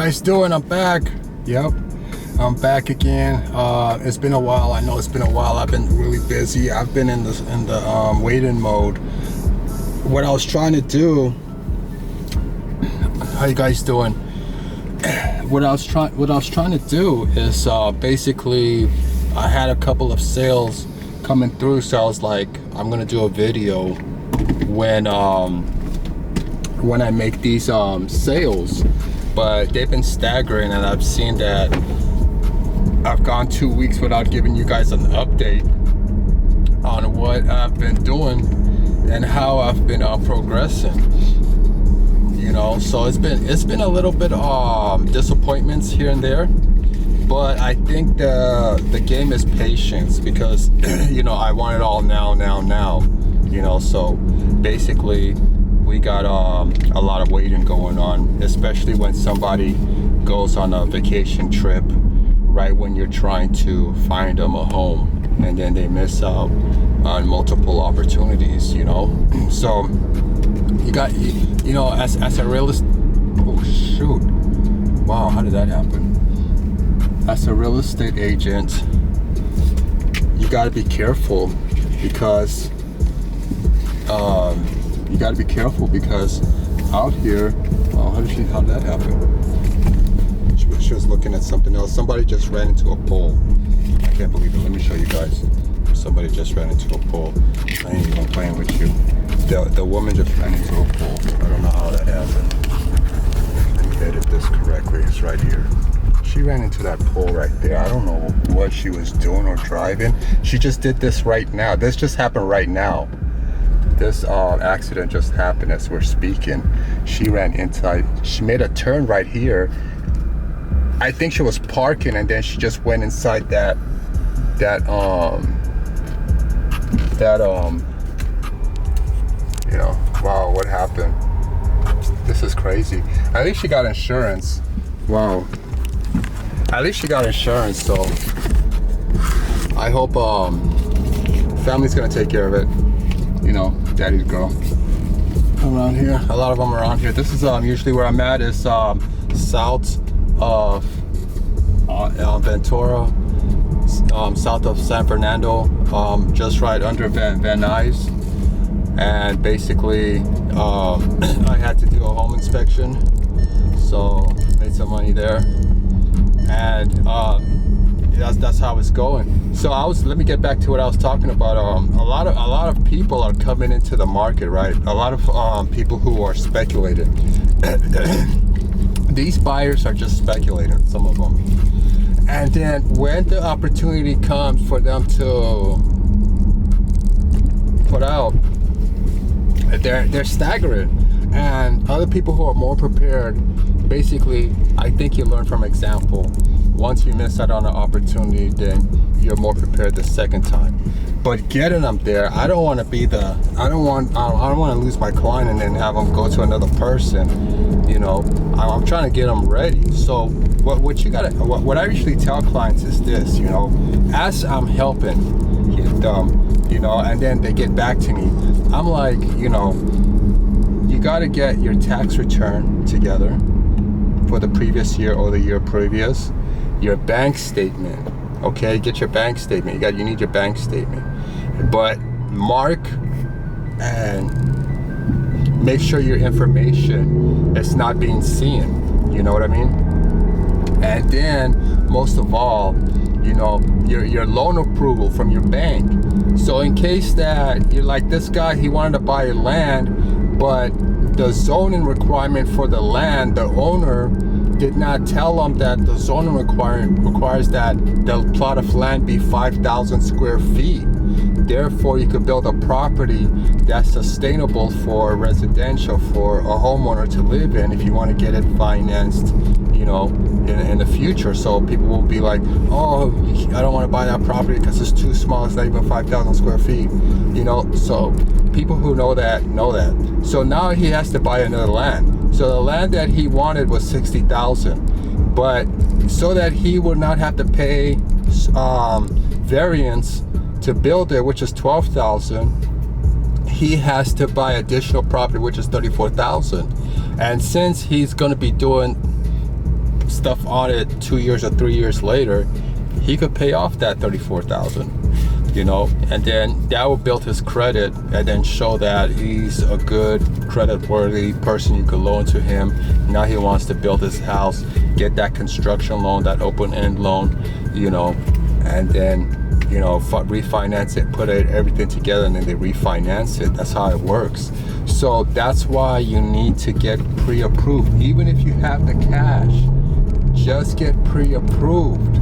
guys doing? I'm back. Yep, I'm back again. It's been a while. I know it's been a while. I've been really busy. I've been in the waiting mode. What I was trying to do. How you guys doing? What I was trying to do is basically I had a couple of sales coming through, so I was like, I'm gonna do a video when I make these sales, but they've been staggering, and I've seen that I've gone 2 weeks without giving you guys an update on what I've been doing and how I've been progressing. You know, so it's been a little bit disappointments here and there, but I think the game is patience, because you know, I want it all now. You know, so basically we got a lot of waiting going on, especially when somebody goes on a vacation trip right when you're trying to find them a home, and then they miss out on multiple opportunities, you know. So you got, you know, as a realist, oh shoot, wow, how did that happen? As a real estate agent, you got to be careful, because out here, oh, how did that happen? She was looking at something else. Somebody just ran into a pole. I can't believe it. Let me show you guys. Somebody just ran into a pole. I ain't even playing with you. The woman just ran into a pole. I don't know how that happened. Let me edit this correctly. It's right here. She ran into that pole right there. I don't know what she was doing or driving. She just did this right now. This just happened right now. This accident just happened as we're speaking. She ran inside. She made a turn right here. I think she was parking, and then she just went inside that you know, wow, what happened? This is crazy. At least she got insurance. Wow. At least she got insurance, so I hope family's gonna take care of it. You know, daddy's girl. Around here, a lot of them around here. This is usually where I'm at, is south of Ventura, south of San Fernando, just right under Van Nuys. And basically, I had to do a home inspection, so made some money there, and that's how it's going. So let me get back to what I was talking about. A lot of people are coming into the market, right? A lot of people who are speculating. These buyers are just speculating, some of them. And then when the opportunity comes for them to put out, they're staggering. And other people who are more prepared, basically, I think you learn from example. Once you miss out on an opportunity, then you're more prepared the second time. But getting them there, I don't want to lose my client and then have them go to another person. You know, I'm trying to get them ready. So what I usually tell clients is this, you know, as I'm helping them, you know, and then they get back to me, I'm like, you know, you got to get your tax return together for the previous year or the year previous, your bank statement. Okay, get your bank statement. You need your bank statement, but mark and make sure your information is not being seen. You know what I mean? And then most of all, you know, your loan approval from your bank. So in case that you're like this guy, he wanted to buy land, but the zoning requirement for the land, the owner did not tell him that the zoning requires that the plot of land be 5,000 square feet. Therefore, you could build a property that's sustainable for residential, for a homeowner to live in, if you want to get it financed, you know, in the future. So people will be like, oh, I don't want to buy that property because it's too small. It's not even 5,000 square feet. You know, so people who know that. So now he has to buy another land. So the land that he wanted was 60,000, but so that he would not have to pay variance to build it, which is 12,000, he has to buy additional property, which is 34,000. And since he's going to be doing stuff on it 2 years or 3 years later, he could pay off that $34,000. And then that will build his credit and then show that he's a good credit-worthy person. You could loan to him. Now he wants to build his house, get that construction loan, that open-end loan, and then refinance it, put everything together, and then they refinance it. That's how it works. So that's why you need to get pre-approved. Even if you have the cash, just get pre-approved.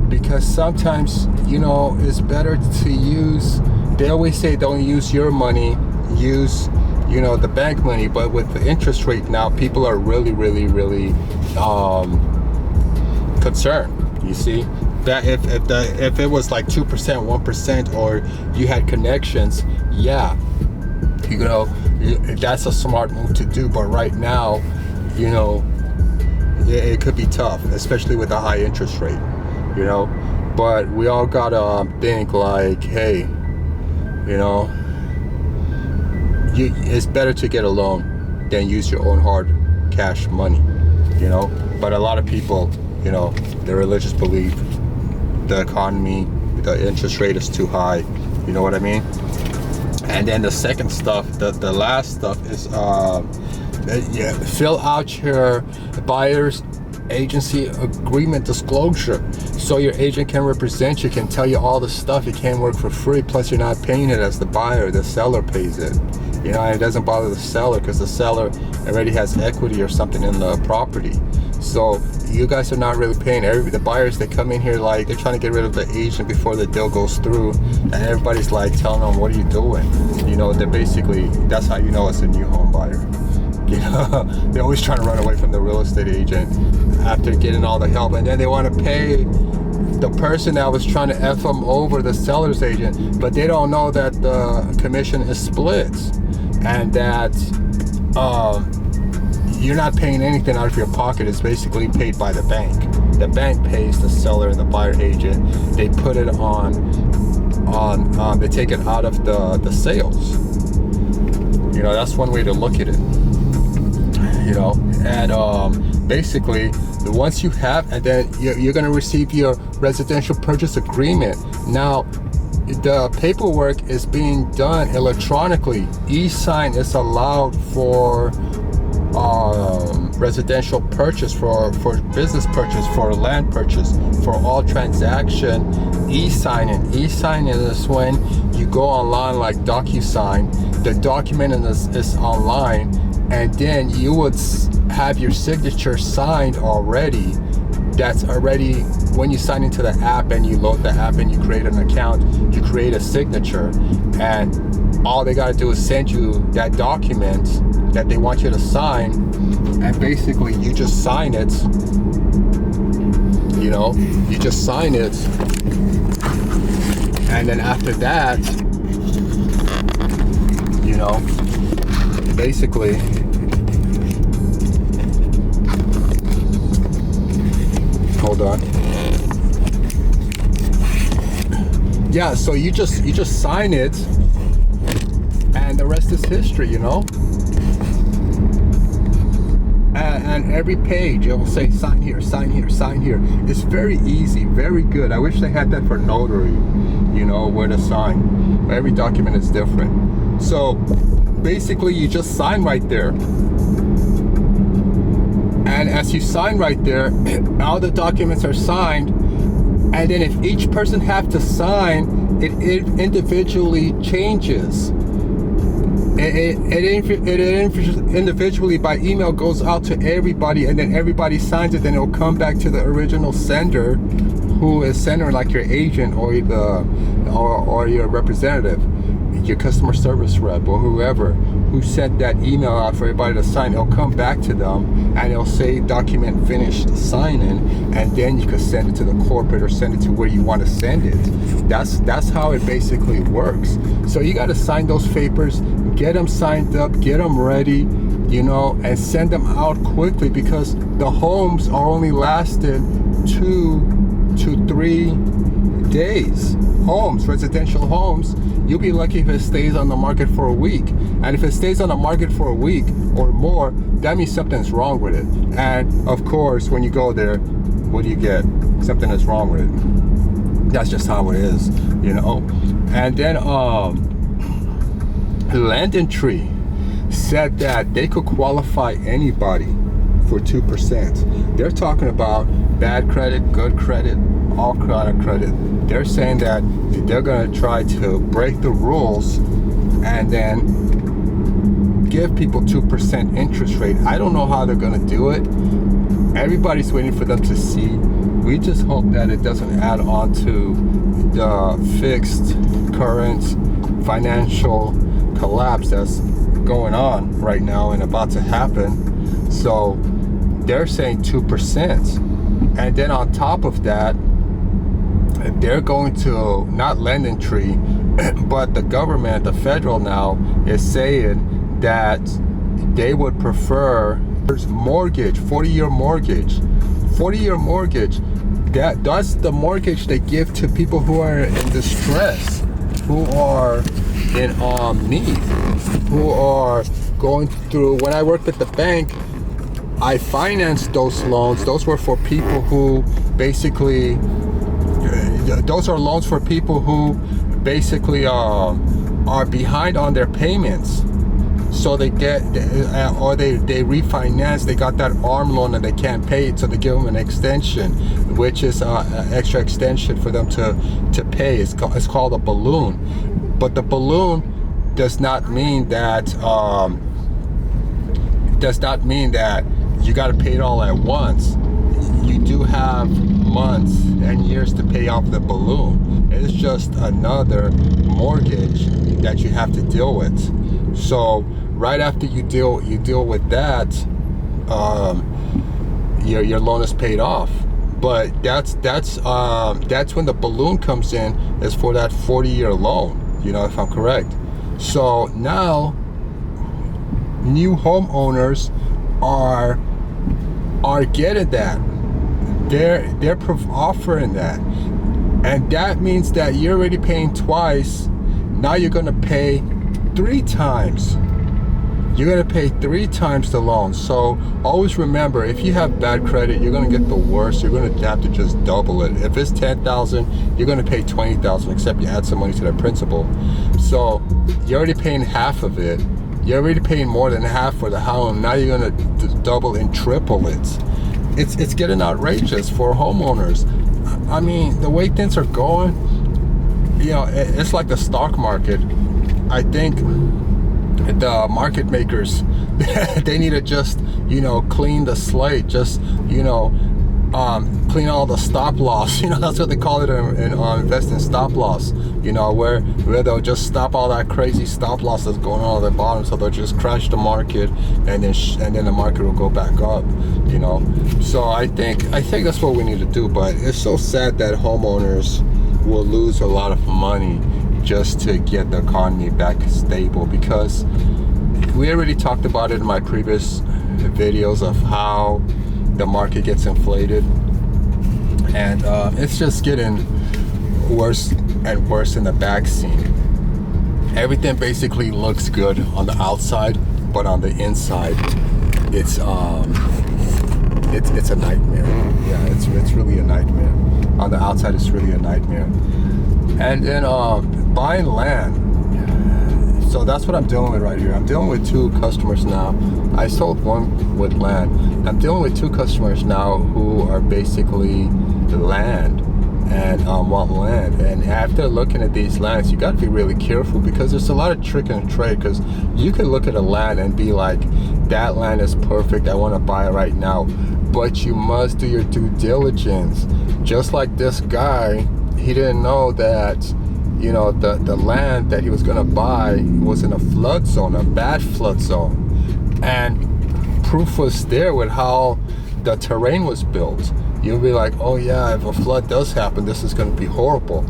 Because sometimes, it's better to use, they always say don't use your money, use, the bank money. But with the interest rate now, people are really, really, really concerned. You see, that if it was like 2%, 1%, or you had connections, yeah, that's a smart move to do. But right now, it could be tough, especially with a high interest rate. But we all gotta think like, hey, it's better to get a loan than use your own hard cash money. But a lot of people, their religious belief, the economy, the interest rate is too high. You know what I mean? And then the second stuff, the last stuff is fill out your buyer's agency agreement disclosure, so your agent can represent you, can tell you all the stuff. You can't work for free, plus you're not paying it as the buyer, the seller pays it. And it doesn't bother the seller because the seller already has equity or something in the property. So you guys are not really paying. The buyers, they come in here like they're trying to get rid of the agent before the deal goes through, and everybody's like telling them, what are you doing? They're basically, that's how it's a new home buyer. They're always trying to run away from the real estate agent after getting all the help, and then they want to pay the person that was trying to F them over, the seller's agent, but they don't know that the commission is split, and that you're not paying anything out of your pocket. It's basically paid by the bank. The bank pays the seller and the buyer agent. They put it on they take it out of the sales. That's one way to look at it. And basically, once you have, and then you're going to receive your residential purchase agreement. Now, the paperwork is being done electronically. E-sign is allowed for residential purchase, for business purchase, for land purchase, for all transaction. E-signing is when you go online like DocuSign. The document is online, and then you would have your signature signed already. That's already, when you sign into the app and you load the app and you create an account, you create a signature, and all they got to do is send you that document that they want you to sign, and basically you just sign it. You just sign it, and then after that, basically, hold on. Yeah, so you just sign it, and the rest is history, And every page it will say sign here, sign here, sign here. It's very easy, very good. I wish they had that for notary, where to sign. Every document is different. So basically you just sign right there. And as you sign right there, all the documents are signed. And then if each person have to sign, it individually changes. It individually by email goes out to everybody, and then everybody signs it. Then it'll come back to the original sender, who is sender, like your agent or or your representative, your customer service rep or whoever who sent that email out for everybody to sign. It'll come back to them and it'll say document finished signing, and then you can send it to the corporate or send it to where you want to send it. That's how it basically works. So you got to sign those papers, get them signed up, get them ready, and send them out quickly, because the homes are only lasted 2 to 3 stays. Homes, residential homes, you'll be lucky if it stays on the market for a week. And if it stays on the market for a week or more, that means something's wrong with it. And of course, when you go there, what do you get? Something that's wrong with it. That's just how it is, you know. And then Landon Tree said that they could qualify anybody for 2%. They're talking about bad credit, good credit, all kind of credit. They're saying that they're going to try to break the rules and then give people 2% interest rate. I don't know how they're going to do it. Everybody's waiting for them to see. We just hope that it doesn't add on to the fixed current financial collapse that's going on right now and about to happen. So they're saying 2%. And then on top of that, they're going to, not Landon Tree, but the government, the federal now, is saying that they would prefer mortgage, 40-year mortgage. 40-year mortgage, that's the mortgage they give to people who are in distress, who are in need, who are going through. When I worked at the bank, I financed those loans. Those were for people who basically, those are loans for people who basically are behind on their payments. So they get, or they refinance, they got that ARM loan and they can't pay it, so they give them an extension, which is an extra extension for them to pay. It's called a balloon. But the balloon does not mean that you got to pay it all at once. You do have months and years to pay off the balloon. It's just another mortgage that you have to deal with. So right after you deal with that, your loan is paid off. But that's when the balloon comes in, is for that 40-year loan, you know, if I'm correct. So now new homeowners are getting that. They're offering that, and that means that you're already paying twice. Now you're gonna pay 3 times. You're gonna pay 3 times the loan. So always remember, if you have bad credit, you're gonna get the worst. You're gonna have to just double it. If it's $10,000, you're gonna pay $20,000, except you add some money to that principal. So you're already paying half of it. You're already paying more than half for the house. Now you're gonna double and triple it. It's getting outrageous for homeowners. I mean, the way things are going, you know, it's like the stock market. I think the market makers, they need to just, you know, clean the slate, just, you know, clean all the stop loss. You know, that's what they call it in investing, stop loss. You know, where they'll just stop all that crazy stop loss that's going on at the bottom, so they'll just crash the market, and then the market will go back up. You know, so I think that's what we need to do. But it's so sad that homeowners will lose a lot of money just to get the economy back stable, because we already talked about it in my previous videos of how the market gets inflated, and it's just getting worse and worse in the back scene. Everything basically looks good on the outside, but on the inside, it's a nightmare. Yeah, it's really a nightmare. On the outside, it's really a nightmare. And then buying land. So that's what I'm dealing with right here. I'm dealing with 2 customers now. I sold one with land. I'm dealing with 2 customers now who are basically land and want land. And after looking at these lands, you got to be really careful, because there's a lot of trick and trade. Because you can look at a land and be like, that land is perfect, I want to buy it right now. But you must do your due diligence. Just like this guy, he didn't know that, you know, the land that he was going to buy was in a flood zone, a bad flood zone. And proof was there with how the terrain was built. You'll be like, oh yeah, if a flood does happen, this is going to be horrible.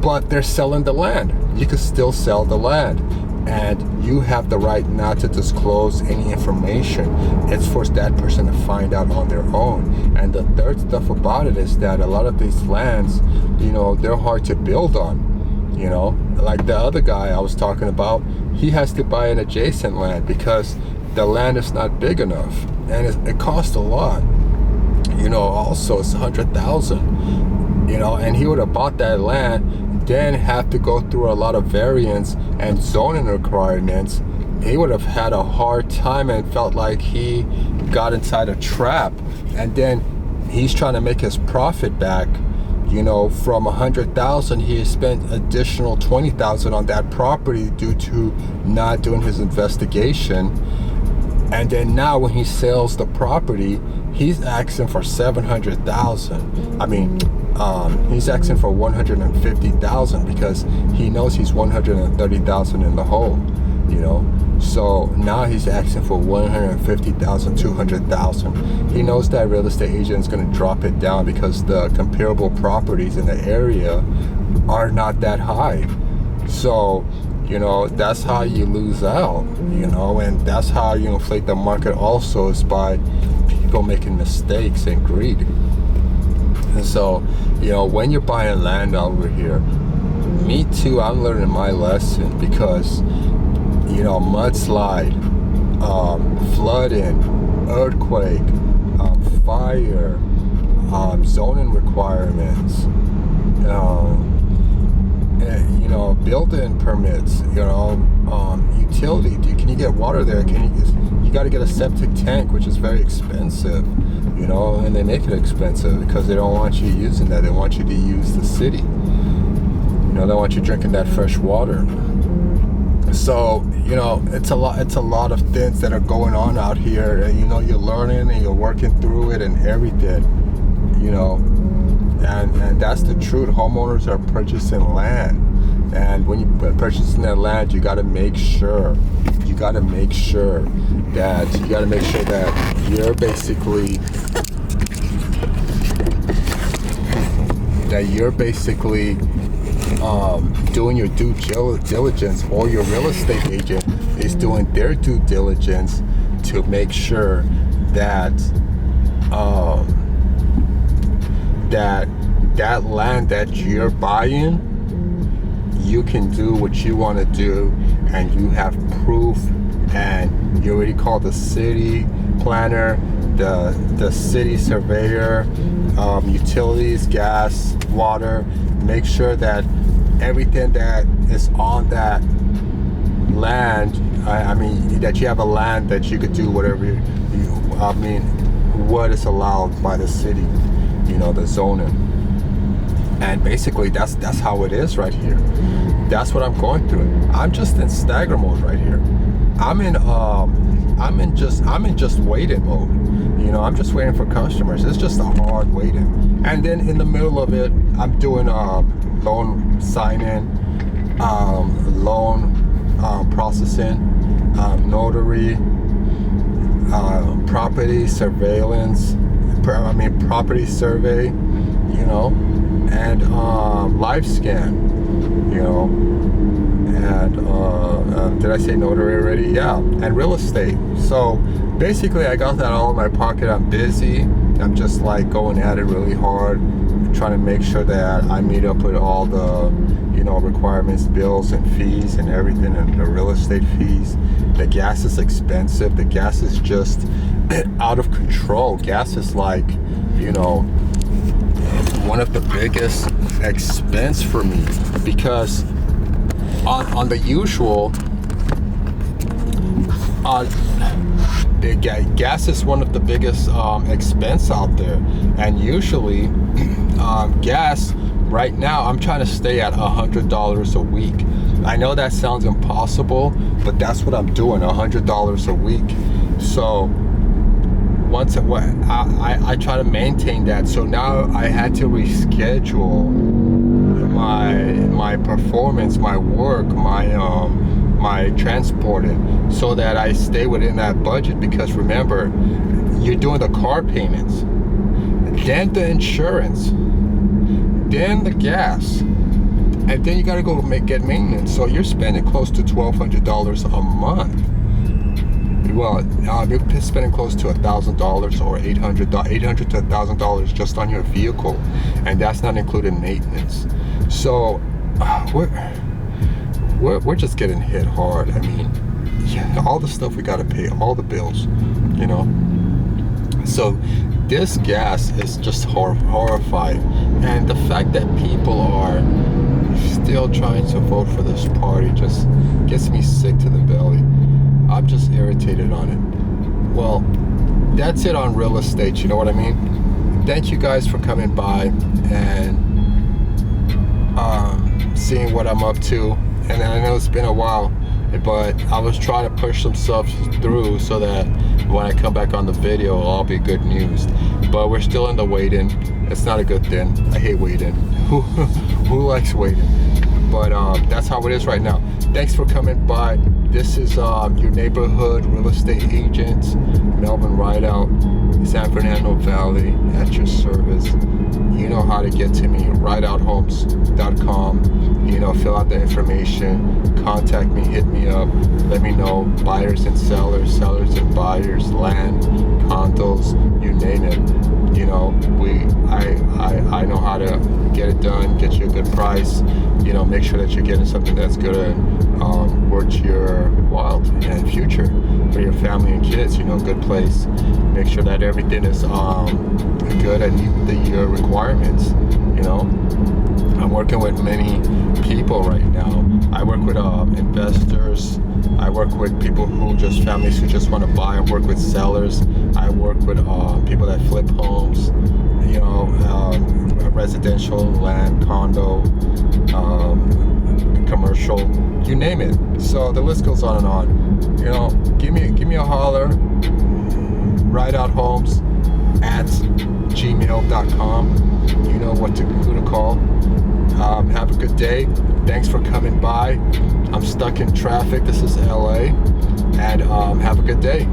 But they're selling the land. You could still sell the land. and you have the right not to disclose any information. It's for that person to find out on their own. And the third stuff about it is that a lot of these lands, they're hard to build on. Like the other guy I was talking about, he has to buy an adjacent land because the land is not big enough, and it costs a lot. Also it's 100,000. And he would have bought that land, then have to go through a lot of variance and zoning requirements. He would have had a hard time and felt like he got inside a trap. And then he's trying to make his profit back. From 100,000, he spent additional 20,000 on that property due to not doing his investigation. And then now when he sells the property, he's asking for 700,000. He's asking for 150,000 because he knows he's 130,000 in the hole. So now he's asking for 150,000, 200,000. He knows that real estate agent is going to drop it down because the comparable properties in the area are not that high. So, that's how you lose out, and that's how you inflate the market also, is by people making mistakes and greed. And so, when you're buying land over here, me too, I'm learning my lesson because mudslide, flooding, earthquake, fire, zoning requirements, building permits, utility. Can you get water there? You got to get a septic tank, which is very expensive, and they make it expensive because they don't want you using that. They want you to use the city. They want you drinking that fresh water. So, it's a lot of things that are going on out here, and you're learning and you're working through it and everything, and that's the truth. Homeowners are purchasing land, and when you're purchasing that land, you got to make sure that you're basically doing your due diligence, or your real estate agent is doing their due diligence to make sure that that land that you're buying, you can do what you want to do, and you have proof, and you already called the city planner, the city surveyor, utilities, gas, water. Make sure that everything that is on that land, that you have a land that you could do whatever what is allowed by the city, the zoning. And basically that's how it is right here. That's what I'm going through. I'm just in stagger mode right here. I'm in just waiting mode. I'm just waiting for customers. It's just a hard waiting. And then in the middle of it, I'm doing loan signing, loan processing, notary, property surveillance, property survey, and live scan, and did I say notary already? Yeah, and real estate. So basically I got that all in my pocket. I'm busy. I'm just like going at it really hard, trying to make sure that I meet up with all the requirements, bills and fees and everything, and the real estate fees. The gas is expensive. The gas is just out of control. Gas is like one of the biggest expense for me, because on the usual the gas is one of the biggest expense out there, and usually gas right now I'm trying to stay at $100 a week. I know that sounds impossible, but that's what I'm doing, $100 a week. So once I try to maintain that. So now I had to reschedule my performance, my work, my transporting, so that I stay within that budget. Because remember, you're doing the car payments, then the insurance, then the gas, and then you got to go get maintenance. So you're spending close to $1,200 a month. Well, you're spending close to $1,000 or $800 to $1,000 just on your vehicle, and that's not including maintenance. So we're just getting hit hard. I mean, yeah, all the stuff we got to pay, all the bills, you know. So this gas is just horrifying, and the fact that people are still trying to vote for this party just gets me sick to the belly. I'm just irritated on it. Well, that's it on real estate, you know what I mean? Thank you guys for coming by and seeing what I'm up to. And I know it's been a while, but I was trying to push some stuff through so that when I come back on the video, it'll all be good news. But we're still in the waiting. It's not a good thing. I hate waiting. Who likes waiting? But that's how it is right now. Thanks for coming by. This is your neighborhood real estate agent, Melvin Rideout, San Fernando Valley, at your service. You know how to get to me, rideouthomes.com. You know, fill out the information, contact me, hit me up, let me know. Buyers and sellers, sellers and buyers, land, condos, you name it. You know, I know how to get it done, get you a good price. You know, make sure that you're getting something that's gonna work to your wild and future for your family and kids. You know, good place. Make sure that everything is good and meet the requirements. You know, I'm working with many people right now. I work with investors. I work with people families who just want to buy. I work with sellers. I work with people that flip homes. You know, residential, land, condo, commercial, you name it. So the list goes on and on. You know, give me a holler. rideouthomes@gmail.com. You know who to call. Have a good day. Thanks for coming by. I'm stuck in traffic. This is LA, and have a good day.